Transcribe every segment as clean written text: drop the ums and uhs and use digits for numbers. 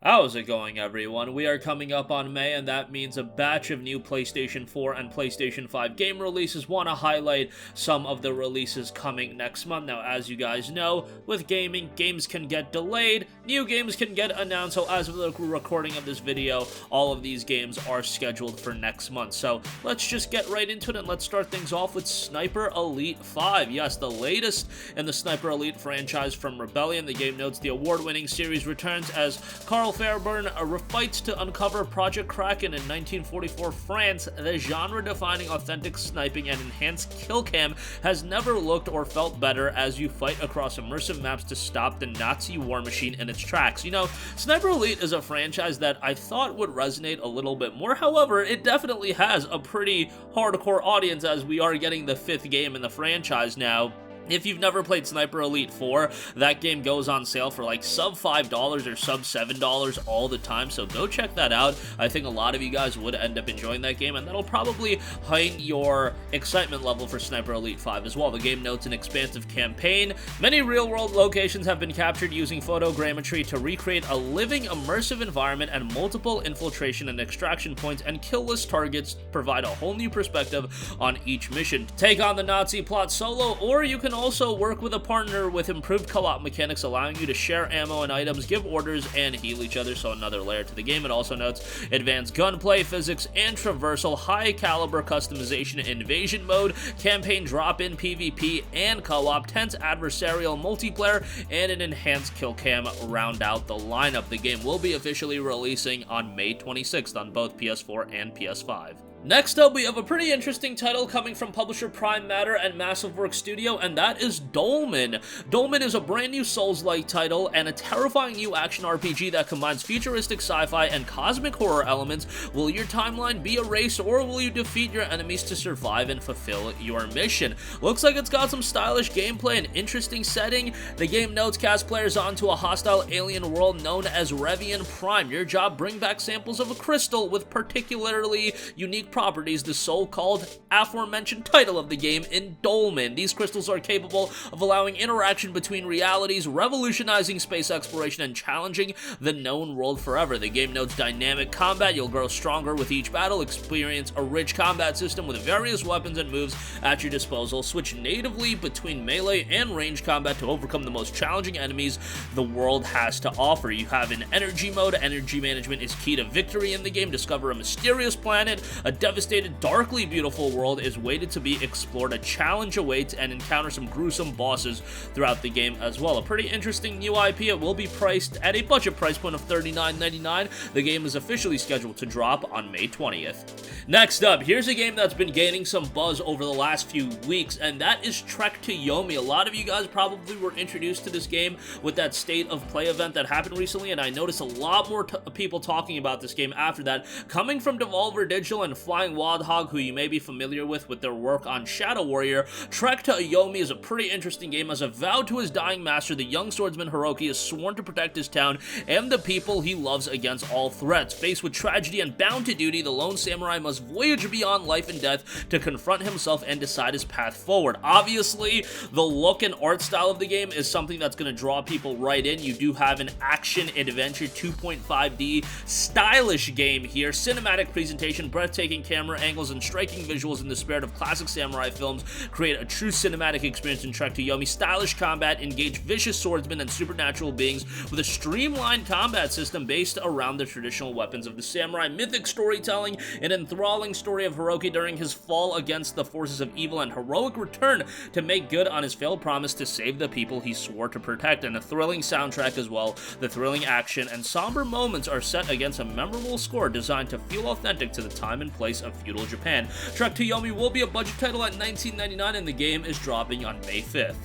How's it going, everyone? We are coming up on May, and that means a batch of new PlayStation 4 and PlayStation 5 game releases. Want to highlight some of the releases coming next month. Now, as you guys know, with gaming, games can get delayed, new games can get announced, so as of the recording of this video, all of these games are scheduled for next month. So, let's just get right into it, and let's start things off with Sniper Elite 5. Yes, the latest in the Sniper Elite franchise from Rebellion. The game notes the award-winning series returns as Carl Fairburn fights to uncover Project Kraken in 1944 France. The genre-defining authentic sniping and enhanced kill cam has never looked or felt better as you fight across immersive maps to stop the Nazi war machine in its tracks. You know, Sniper Elite is a franchise that I thought would resonate a little bit more. However, it definitely has a pretty hardcore audience as we are getting the 5th game in the franchise now. If you've never played Sniper Elite 4, that game goes on sale for like sub $5 or sub $7 all the time, so go check that out. I think a lot of you guys would end up enjoying that game, and that'll probably heighten your excitement level for Sniper Elite 5 as well. The game notes an expansive campaign. Many real-world locations have been captured using photogrammetry to recreate a living, immersive environment, and multiple infiltration and extraction points and kill-less targets provide a whole new perspective on each mission. Take on the Nazi plot solo, or you can also work with a partner with improved co-op mechanics, allowing you to share ammo and items, give orders, and heal each other, so another layer to the game. It also notes advanced gunplay, physics, and traversal, high-caliber customization, invasion mode, campaign drop-in PvP, and co-op, tense adversarial multiplayer, and an enhanced kill cam round out the lineup. The game will be officially releasing on May 26th on both PS4 and PS5. Next up, we have a pretty interesting title coming from publisher Prime Matter and Massive Works Studio, and that is Dolmen. Dolmen is a brand new Souls-like title and a terrifying new action RPG that combines futuristic sci-fi and cosmic horror elements. Will your timeline be erased, or will you defeat your enemies to survive and fulfill your mission? Looks like it's got some stylish gameplay and interesting setting. The game notes cast players onto a hostile alien world known as Revian Prime. Your job, bring back samples of a crystal with particularly unique properties, the so-called aforementioned title of the game in Dolmen. These crystals are capable of allowing interaction between realities, revolutionizing space exploration, and challenging the known world forever. The game notes dynamic combat. You'll grow stronger with each battle, experience a rich combat system with various weapons and moves at your disposal, switch natively between melee and range combat to overcome the most challenging enemies the world has to offer. You have an energy mode. Energy management is key to victory in the game. Discover a mysterious planet, a devastated, darkly beautiful world is waited to be explored. A challenge awaits, and encounter some gruesome bosses throughout the game as well. A pretty interesting new IP. It will be priced at a budget price point of $39.99. The game is officially scheduled to drop on May 20th. Next up, here's a game that's been gaining some buzz over the last few weeks, and that is Trek to Yomi. A lot of you guys probably were introduced to this game with that State of Play event that happened recently, and I noticed a lot more people talking about this game after that. Coming from Devolver Digital and Flying Wild Hog, who you may be familiar with their work on Shadow Warrior, Trek to Yomi is a pretty interesting game. As a vow to his dying master, the young swordsman Hiroki is sworn to protect his town and the people he loves against all threats. Faced with tragedy and bound to duty, the lone samurai must voyage beyond life and death to confront himself and decide his path forward. Obviously, the look and art style of the game is something that's going to draw people right in. You do have an action-adventure 2.5D stylish game here. Cinematic presentation, breathtaking camera angles, and striking visuals in the spirit of classic samurai films create a true cinematic experience in Trek to Yomi. Stylish combat, engage vicious swordsmen and supernatural beings with a streamlined combat system based around the traditional weapons of the samurai. Mythic storytelling, an enthralling story of Hiroki during his fall against the forces of evil and heroic return to make good on his failed promise to save the people he swore to protect, and a thrilling soundtrack as well. The thrilling action and somber moments are set against a memorable score designed to feel authentic to the time and place of feudal Japan. Trek to Yomi will be a budget title at $19.99, and the game is dropping on May 5th.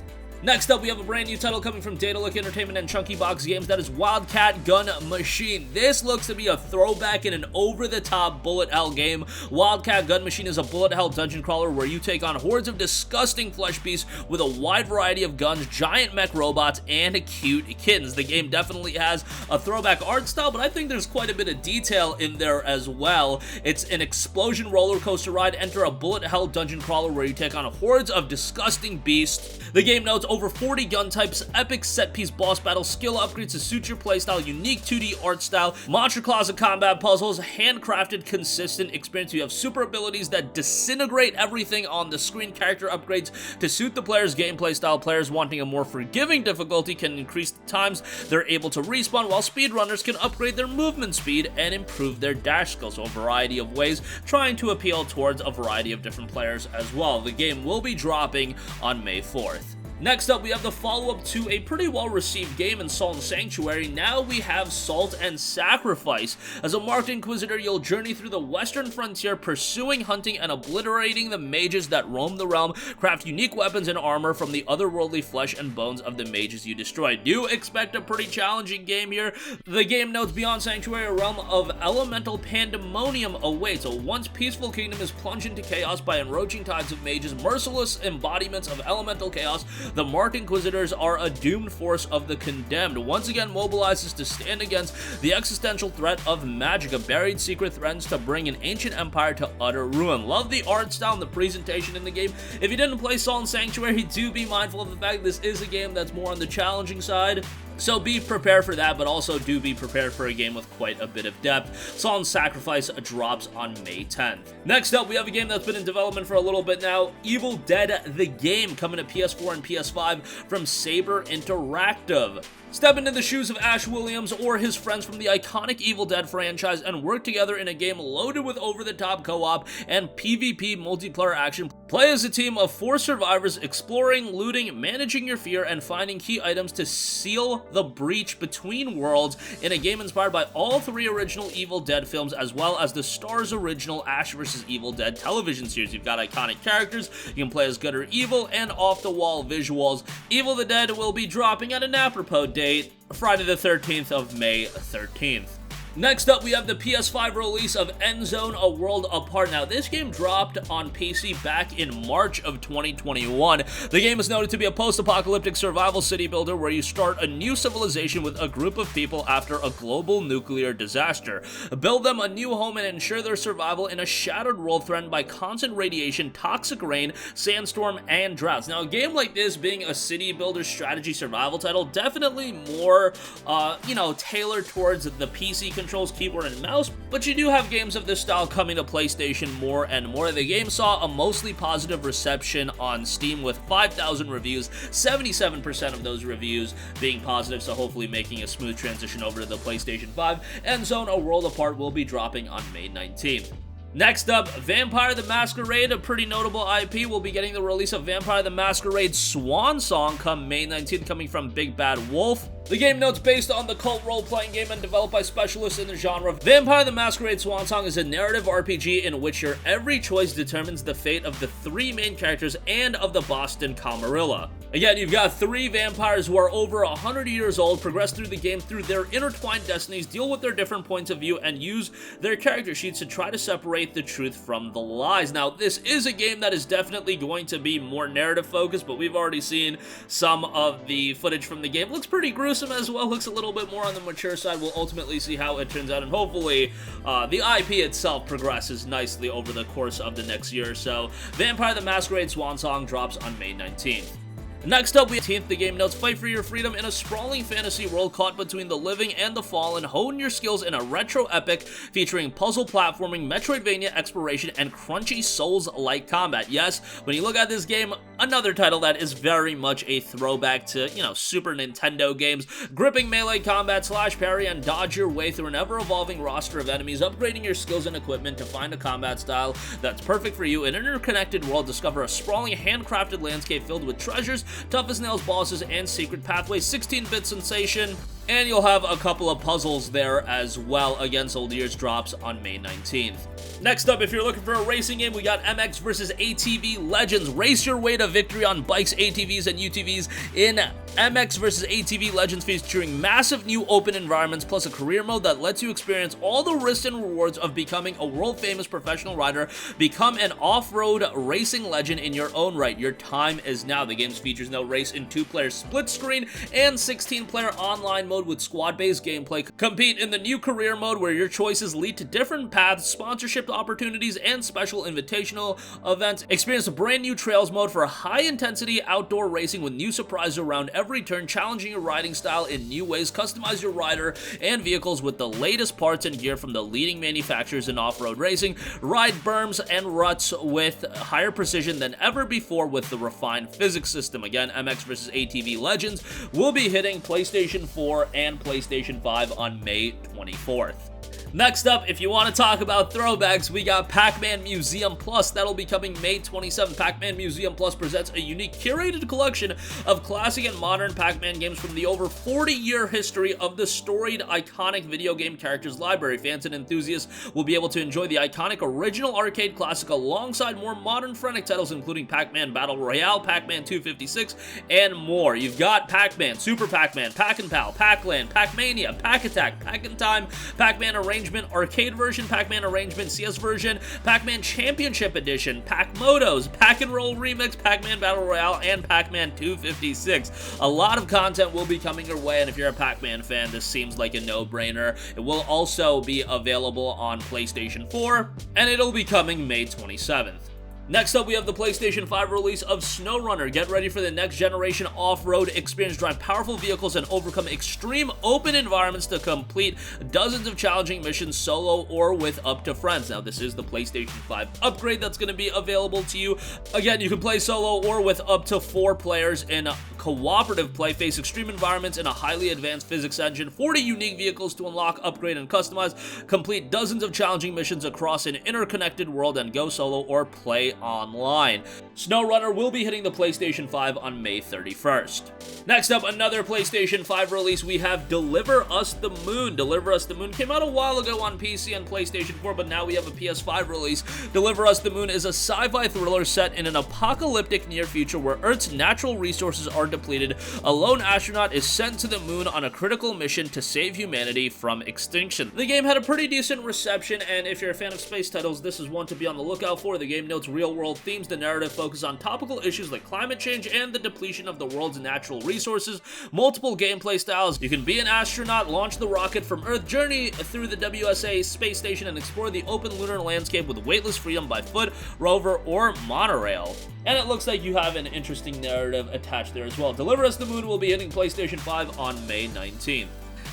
Next up, we have a brand new title coming from Daedalic Entertainment and Chunky Box Games. That is Wildcat Gun Machine. This looks to be a throwback in an over-the-top bullet hell game. Wildcat Gun Machine is a bullet hell dungeon crawler where you take on hordes of disgusting flesh beasts with a wide variety of guns, giant mech robots, and cute kittens. The game definitely has a throwback art style, but I think there's quite a bit of detail in there as well. It's an explosion roller coaster ride. Enter a bullet hell dungeon crawler where you take on hordes of disgusting beasts. The game notes over 40 gun types, epic set-piece boss battles, skill upgrades to suit your playstyle, unique 2D art style, monster closet combat puzzles, handcrafted, consistent experience. You have super abilities that disintegrate everything on the screen, character upgrades to suit the player's gameplay style. Players wanting a more forgiving difficulty can increase the times they're able to respawn, while speedrunners can upgrade their movement speed and improve their dash skills. So a variety of ways, trying to appeal towards a variety of different players as well. The game will be dropping on May 4th. Next up, we have the follow-up to a pretty well-received game in Salt and Sanctuary. Now we have Salt and Sacrifice. As a marked inquisitor, you'll journey through the western frontier, pursuing, hunting, and obliterating the mages that roam the realm. Craft unique weapons and armor from the otherworldly flesh and bones of the mages you destroyed. Do expect a pretty challenging game here. The game notes, beyond Sanctuary, a realm of elemental pandemonium awaits. A once peaceful kingdom is plunged into chaos by encroaching tides of mages, merciless embodiments of elemental chaos. The Marked Inquisitors are a doomed force of the condemned, once again mobilizes to stand against the existential threat of magic. A buried secret threatens to bring an ancient empire to utter ruin. Love the art style and the presentation in the game. If you didn't play Salt and Sanctuary, do be mindful of the fact this is a game that's more on the challenging side. So be prepared for that, but also do be prepared for a game with quite a bit of depth. Salt and Sacrifice drops on May 10th. Next up, we have a game that's been in development for a little bit now, Evil Dead the Game, coming to PS4 and PS5 from Saber Interactive. Step into the shoes of Ash Williams or his friends from the iconic Evil Dead franchise and work together in a game loaded with over-the-top co-op and PvP multiplayer action. Play as a team of 4 survivors, exploring, looting, managing your fear, and finding key items to seal the breach between worlds in a game inspired by all 3 original Evil Dead films, as well as the Starz original Ash vs. Evil Dead television series. You've got iconic characters, you can play as good or evil, and off-the-wall visuals. Evil the Dead will be dropping at an apropos date, Friday the 13th of May 13th. Next up, we have the PS5 release of Endzone, A World Apart. Now, this game dropped on PC back in March of 2021. The game is noted to be a post-apocalyptic survival city builder where you start a new civilization with a group of people after a global nuclear disaster. Build them a new home and ensure their survival in a shattered world threatened by constant radiation, toxic rain, sandstorm, and droughts. Now, a game like this, being a city builder strategy survival title, definitely more, tailored towards the PC controls, keyboard, and mouse, but you do have games of this style coming to PlayStation more and more. The game saw a mostly positive reception on Steam with 5,000 reviews, 77% of those reviews being positive, so hopefully making a smooth transition over to the PlayStation 5. Endzone, A World Apart will be dropping on May 19th. Next up, Vampire the Masquerade, a pretty notable IP. We'll be getting the release of Vampire the Masquerade Swansong come May 19th, coming from Big Bad Wolf. The game notes, based on the cult role-playing game and developed by specialists in the genre, Vampire the Masquerade Swansong is a narrative RPG in which your every choice determines the fate of the 3 main characters and of the Boston Camarilla. Again, you've got 3 vampires who are over 100 years old, progress through the game through their intertwined destinies, deal with their different points of view, and use their character sheets to try to separate the truth from the lies. Now, this is a game that is definitely going to be more narrative-focused, but we've already seen some of the footage from the game. Looks pretty gruesome as well, looks a little bit more on the mature side. We'll ultimately see how it turns out, and hopefully the IP itself progresses nicely over the course of the next year or so. Vampire the Masquerade Swansong drops on May 19th. Next up, we have the game notes, fight for your freedom in a sprawling fantasy world caught between the living and the fallen. Hone your skills in a retro epic featuring puzzle platforming, Metroidvania exploration, and crunchy Souls-like combat. Yes, when you look at this game, another title that is very much a throwback to, Super Nintendo games. Gripping melee combat, slash parry, and dodge your way through an ever-evolving roster of enemies, upgrading your skills and equipment to find a combat style that's perfect for you. In an interconnected world, discover a sprawling, handcrafted landscape filled with treasures, tough as nails bosses, and secret pathways. 16-bit sensation, and you'll have a couple of puzzles there as well. Again, Souldiers drops on May 19th. Next up, if you're looking for a racing game, we got MX vs. ATV Legends. Race your way to victory on bikes, ATVs, and UTVs in MX vs. ATV Legends, featuring massive new open environments plus a career mode that lets you experience all the risks and rewards of becoming a world-famous professional rider. Become an off-road racing legend in your own right. Your time is now. The game features no race in 2-player split screen and 16-player online mode mode with squad-based gameplay. Compete in the new career mode where your choices lead to different paths, sponsorship opportunities, and special invitational events. Experience a brand new Trails mode for high-intensity outdoor racing with new surprises around every turn, challenging your riding style in new ways. Customize your rider and vehicles with the latest parts and gear from the leading manufacturers in off-road racing. Ride berms and ruts with higher precision than ever before with the refined physics system. Again, MX vs ATV Legends will be hitting PlayStation 4 and PlayStation 5 on May 24th. Next up, if you want to talk about throwbacks, we got Pac-Man Museum Plus. That'll be coming May 27th. Pac-Man Museum Plus presents a unique curated collection of classic and modern Pac-Man games from the over 40-year history of the storied, iconic video game characters library. Fans and enthusiasts will be able to enjoy the iconic original arcade classic alongside more modern frenetic titles including Pac-Man Battle Royale, Pac-Man 256, and more. You've got Pac-Man, Super Pac-Man, Pac-and-Pal, Pac-Land, Pac-Mania, Pac-Attack, Pac-in-Time, Pac-Man Arrangement, Arcade version, Pac-Man Arrangement CS version, Pac-Man Championship Edition, Pac-Motos, Pac-and-Roll Remix, Pac-Man Battle Royale, and Pac-Man 256. A lot of content will be coming your way, and if you're a Pac-Man fan, this seems like a no-brainer. It will also be available on PlayStation 4, and it'll be coming May 27th. Next up, we have the PlayStation 5 release of SnowRunner. Get ready for the next generation off-road experience. Drive powerful vehicles and overcome extreme open environments to complete dozens of challenging missions solo or with up to friends. Now, this is the PlayStation 5 upgrade that's going to be available to you. Again, you can play solo or with up to 4 players in cooperative play, face extreme environments in a highly advanced physics engine, 40 unique vehicles to unlock, upgrade, and customize, complete dozens of challenging missions across an interconnected world, and go solo or play online. SnowRunner will be hitting the PlayStation 5 on May 31st. Next up, another PlayStation 5 release, we have Deliver Us the Moon. Deliver Us the Moon came out a while ago on PC and PlayStation 4, but now we have a PS5 release. Deliver Us the Moon is a sci-fi thriller set in an apocalyptic near future where Earth's natural resources are depleted. A lone astronaut is sent to the moon on a critical mission to save humanity from extinction. The game had a pretty decent reception, and if you're a fan of space titles, this is one to be on the lookout for. The game notes real-world themes. The narrative focuses on topical issues like climate change and the depletion of the world's natural resources. Multiple gameplay styles. You can be an astronaut, launch the rocket from Earth, journey through the WSA space station, and explore the open lunar landscape with weightless freedom by foot, rover, or monorail. And it looks like you have an interesting narrative attached there as well. Deliver Us the Moon will be hitting PlayStation 5 on May 19th.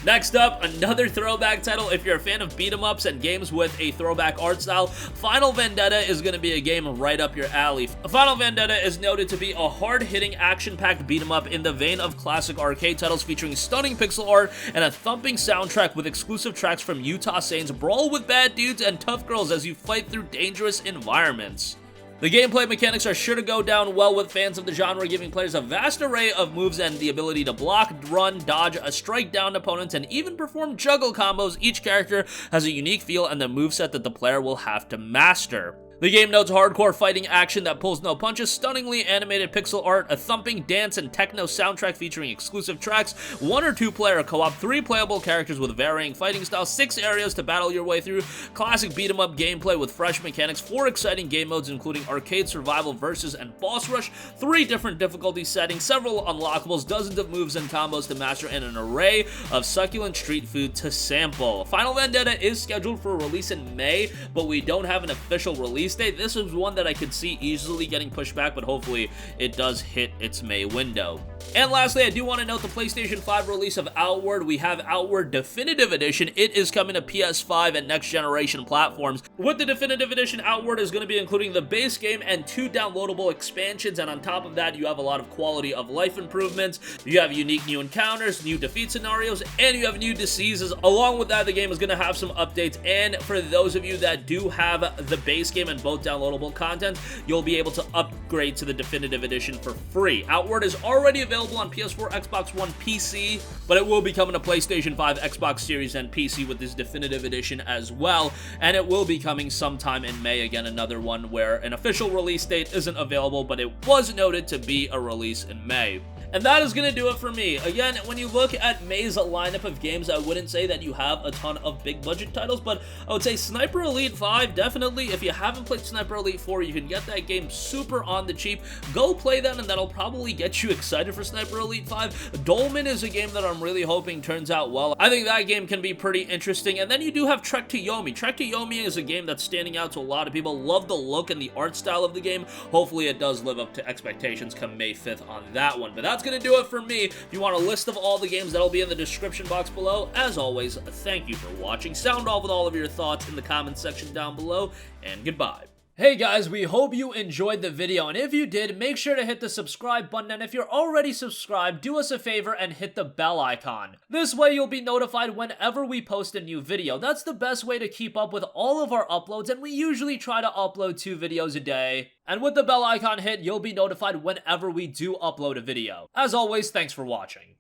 Next up, another throwback title. If you're a fan of beat-em-ups and games with a throwback art style, Final Vendetta is going to be a game right up your alley. Final Vendetta is noted to be a hard-hitting, action-packed beat-em-up in the vein of classic arcade titles, featuring stunning pixel art and a thumping soundtrack with exclusive tracks from Utah Saints. Brawl with bad dudes and tough girls as you fight through dangerous environments. The gameplay mechanics are sure to go down well with fans of the genre, giving players a vast array of moves and the ability to block, run, dodge, strike down opponents, and even perform juggle combos. Each character has a unique feel and the moveset that the player will have to master. The game notes hardcore fighting action that pulls no punches, stunningly animated pixel art, a thumping dance and techno soundtrack featuring exclusive tracks, 1 or 2 player co-op, 3 playable characters with varying fighting styles, 6 areas to battle your way through, classic beat-em-up gameplay with fresh mechanics, 4 exciting game modes including arcade, survival, versus, and boss rush, 3 different difficulty settings, several unlockables, dozens of moves and combos to master, and an array of succulent street food to sample. Final Vendetta is scheduled for release in May, but we don't have an official release date. This is one that I could see easily getting pushed back, but hopefully it does hit its May window. And lastly, I do want to note the PlayStation 5 release of Outward. We have Outward Definitive Edition. It is coming to PS5 and next generation platforms. With the Definitive Edition, Outward is going to be including the base game and 2 downloadable expansions, and on top of that, you have a lot of quality of life improvements. You have unique new encounters, new defeat scenarios, and you have new diseases. Along with that, the game is going to have some updates, and for those of you that do have the base game and both downloadable content, you'll be able to upgrade to the Definitive Edition for free. Outward is already available on PS4, Xbox One, PC, but it will be coming to PlayStation 5, Xbox Series, and PC with this Definitive Edition as well, and it will be coming sometime in May. Again, another one where an official release date isn't available, but it was noted to be a release in May. And that is going to do it for me. Again, when you look at May's lineup of games, I wouldn't say that you have a ton of big budget titles, but I would say Sniper Elite 5, definitely, if you haven't played Sniper Elite 4, you can get that game super on the cheap. Go play that, and that'll probably get you excited for Sniper Elite 5. Dolmen is a game that I'm really hoping turns out well. I think that game can be pretty interesting. And then you do have Trek to Yomi. Trek to Yomi is a game that's standing out to a lot of people. Love the look and the art style of the game. Hopefully it does live up to expectations come May 5th on that one. But that's going to do it for me. If you want a list of all the games, that'll be in the description box below. As always, thank you for watching. Sound off with all of your thoughts in the comments section down below, and goodbye. Hey guys, we hope you enjoyed the video, and if you did, make sure to hit the subscribe button, and if you're already subscribed, do us a favor and hit the bell icon. This way you'll be notified whenever we post a new video. That's the best way to keep up with all of our uploads, and we usually try to upload 2 videos a day. And with the bell icon hit, you'll be notified whenever we do upload a video. As always, thanks for watching.